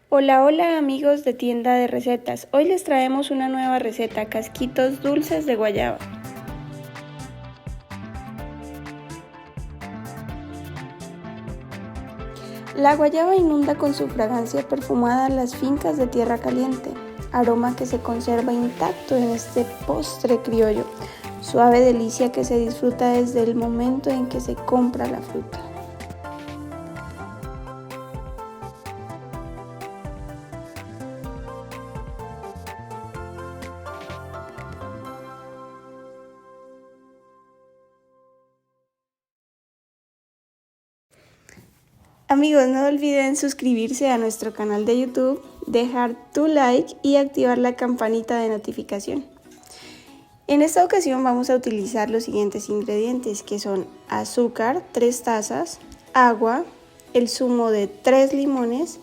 Hola, hola amigos de Tienda de Recetas. Hoy les traemos una nueva receta, casquitos dulces de guayaba. La guayaba inunda con su fragancia perfumada las fincas de tierra caliente, aroma que se conserva intacto en este postre criollo, suave delicia que se disfruta desde el momento en que se compra la fruta. Amigos, no olviden suscribirse a nuestro canal de YouTube, dejar tu like y activar la campanita de notificación. En esta ocasión vamos a utilizar los siguientes ingredientes, que son azúcar, 3 tazas, agua, el zumo de 3 limones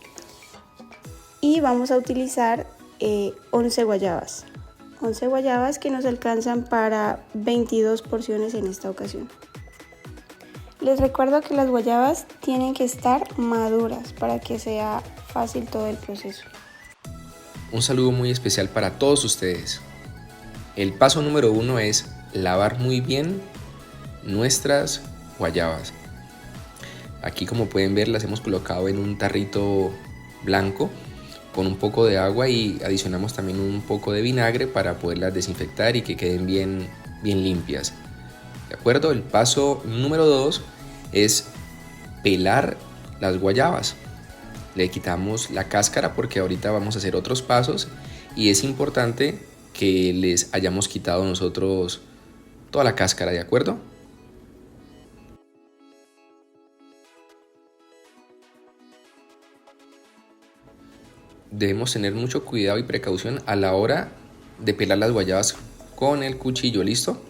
y vamos a utilizar 11 guayabas. 11 guayabas que nos alcanzan para 22 porciones en esta ocasión. Les recuerdo que las guayabas tienen que estar maduras para que sea fácil todo el proceso. Un saludo muy especial para todos ustedes. El paso número 1 es lavar muy bien nuestras guayabas. Aquí, como pueden ver, las hemos colocado en un tarrito blanco con un poco de agua y adicionamos también un poco de vinagre para poderlas desinfectar y que queden bien limpias. ¿De acuerdo? El paso número 2 es pelar las guayabas. Le quitamos la cáscara porque ahorita vamos a hacer otros pasos y es importante que les hayamos quitado nosotros toda la cáscara, ¿de acuerdo? Debemos tener mucho cuidado y precaución a la hora de pelar las guayabas con el cuchillo, ¿listo?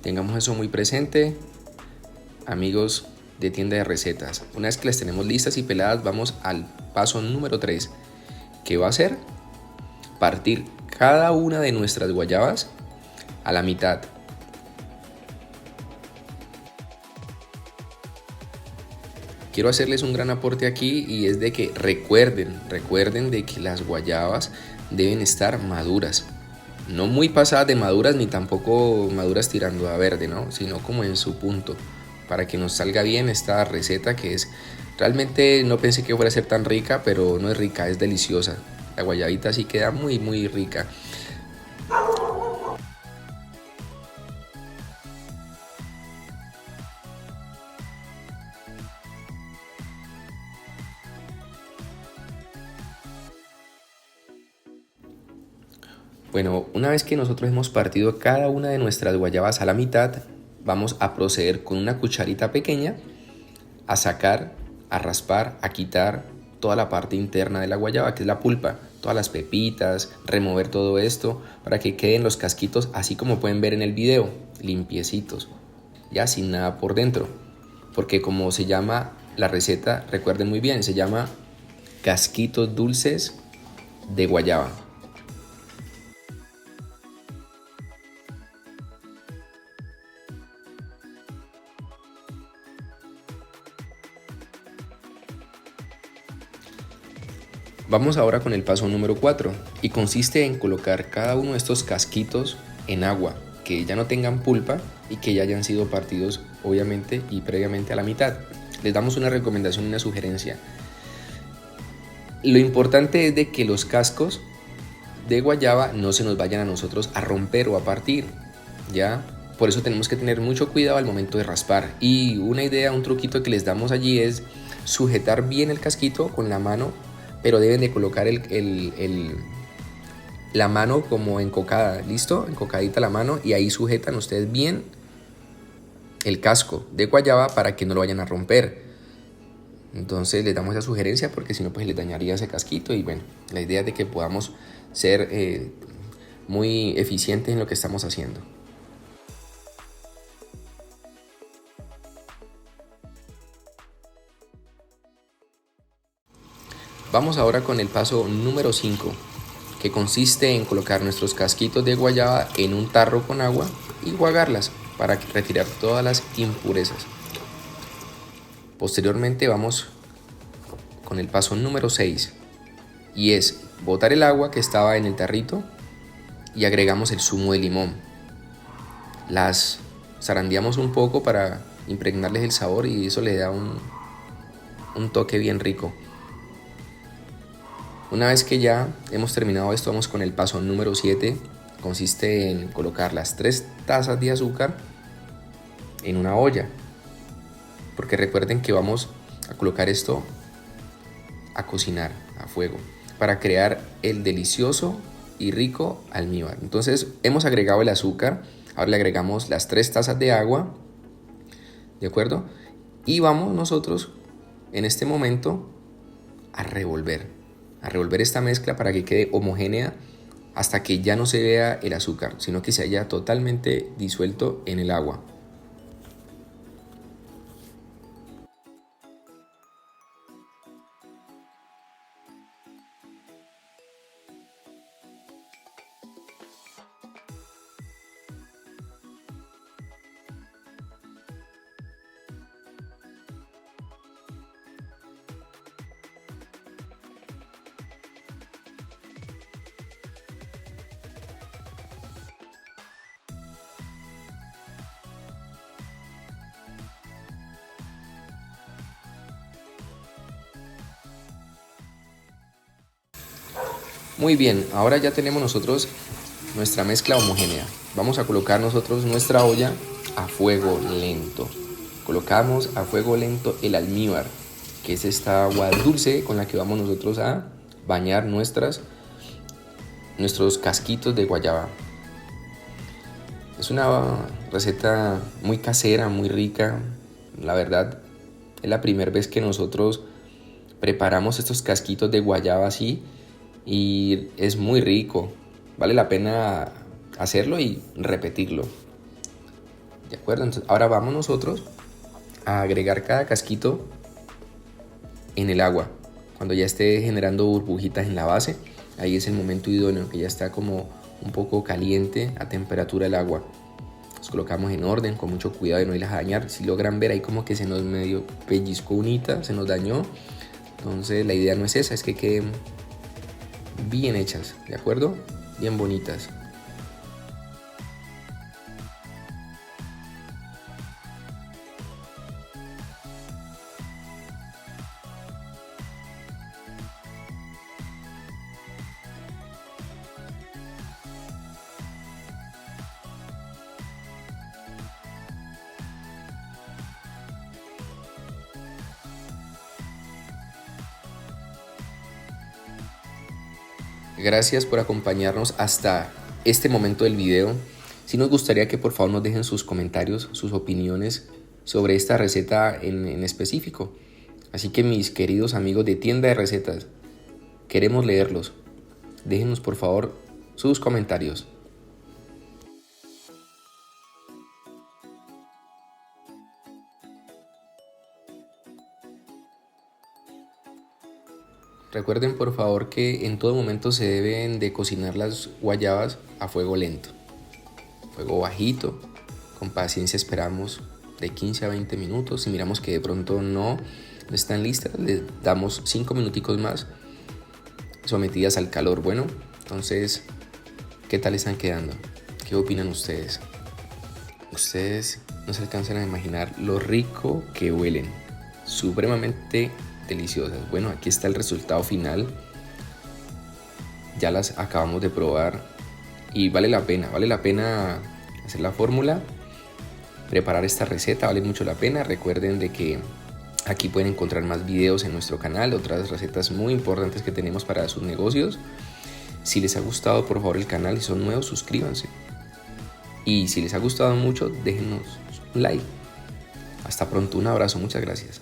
Tengamos eso muy presente, amigos de Tienda de Recetas. Una vez que las tenemos listas y peladas, vamos al paso número 3, que va a ser partir cada una de nuestras guayabas a la mitad. Quiero hacerles un gran aporte aquí y es de que recuerden de que las guayabas deben estar maduras. No muy pasadas de maduras ni tampoco maduras tirando a verde, ¿no? Sino como en su punto, para que nos salga bien esta receta que es, realmente no pensé que fuera a ser tan rica, pero no es rica, es deliciosa. La guayabita sí queda muy rica. Bueno, una vez que nosotros hemos partido cada una de nuestras guayabas a la mitad, vamos a proceder con una cucharita pequeña a sacar, a raspar, a quitar toda la parte interna de la guayaba, que es la pulpa, todas las pepitas, remover todo esto para que queden los casquitos así como pueden ver en el video, limpiecitos, ya sin nada por dentro, porque como se llama la receta, recuerden muy bien, se llama casquitos dulces de guayaba. Vamos ahora con el paso número 4 y consiste en colocar cada uno de estos casquitos en agua, que ya no tengan pulpa y que ya hayan sido partidos obviamente y previamente a la mitad. Les damos una recomendación y una sugerencia. Lo importante es de que los cascos de guayaba no se nos vayan a nosotros a romper o a partir, ¿ya? Por eso tenemos que tener mucho cuidado al momento de raspar. Y una idea, un truquito que les damos allí es sujetar bien el casquito con la mano, pero deben de colocar la mano como encocada, ¿listo? Encocadita la mano y ahí sujetan ustedes bien el casco de guayaba para que no lo vayan a romper. Entonces les damos esa sugerencia porque si no pues les dañaría ese casquito y bueno, la idea es de que podamos ser muy eficientes en lo que estamos haciendo. Vamos ahora con el paso número 5, que consiste en colocar nuestros casquitos de guayaba en un tarro con agua y enjuagarlas para retirar todas las impurezas. Posteriormente vamos con el paso número 6 y es botar el agua que estaba en el tarrito y agregamos el zumo de limón. Las zarandeamos un poco para impregnarles el sabor y eso le da un toque bien rico. Una vez que ya hemos terminado esto, vamos con el paso número 7. Consiste en colocar las 3 tazas de azúcar en una olla, porque recuerden que vamos a colocar esto a cocinar a fuego para crear el delicioso y rico almíbar. Entonces hemos agregado el azúcar, ahora le agregamos las 3 tazas de agua, ¿de acuerdo? Y vamos nosotros en este momento a revolver esta mezcla para que quede homogénea hasta que ya no se vea el azúcar, sino que se haya totalmente disuelto en el agua. Muy bien, ahora ya tenemos nosotros nuestra mezcla homogénea. Vamos a colocar nosotros nuestra olla a fuego lento. Colocamos a fuego lento el almíbar, que es esta agua dulce con la que vamos nosotros a bañar nuestros casquitos de guayaba. Es una receta muy casera, muy rica. La verdad, es la primera vez que nosotros preparamos estos casquitos de guayaba así. Y es muy rico, vale la pena hacerlo y repetirlo. ¿De acuerdo? Entonces, ahora vamos nosotros a agregar cada casquito en el agua. Cuando ya esté generando burbujitas en la base, ahí es el momento idóneo, que ya está como un poco caliente a temperatura el agua. Los colocamos en orden, con mucho cuidado de no irlas a dañar. Si logran ver ahí como que se nos medio pellizcó unita, se nos dañó. Entonces la idea no es esa, es que queden bien hechas, ¿de acuerdo? Bien bonitas. Gracias por acompañarnos hasta este momento del video. Sí nos gustaría que por favor nos dejen sus comentarios, sus opiniones sobre esta receta en específico. Así que mis queridos amigos de Tienda de Recetas, queremos leerlos. Déjenos por favor sus comentarios. Recuerden por favor que en todo momento se deben de cocinar las guayabas a fuego lento, fuego bajito, con paciencia esperamos de 15 a 20 minutos. Si miramos que de pronto no están listas, les damos 5 minuticos más sometidas al calor. Bueno, entonces, ¿qué tal están quedando? ¿Qué opinan ustedes? Ustedes no se alcanzan a imaginar lo rico que huelen, supremamente deliciosas. Bueno, aquí está el resultado final. Ya las acabamos de probar y vale la pena hacer la fórmula, preparar esta receta, vale mucho la pena. Recuerden de que aquí pueden encontrar más videos en nuestro canal, otras recetas muy importantes que tenemos para sus negocios. Si les ha gustado, por favor, el canal, si son nuevos, suscríbanse. Y si les ha gustado mucho, déjenos un like. Hasta pronto, un abrazo, muchas gracias.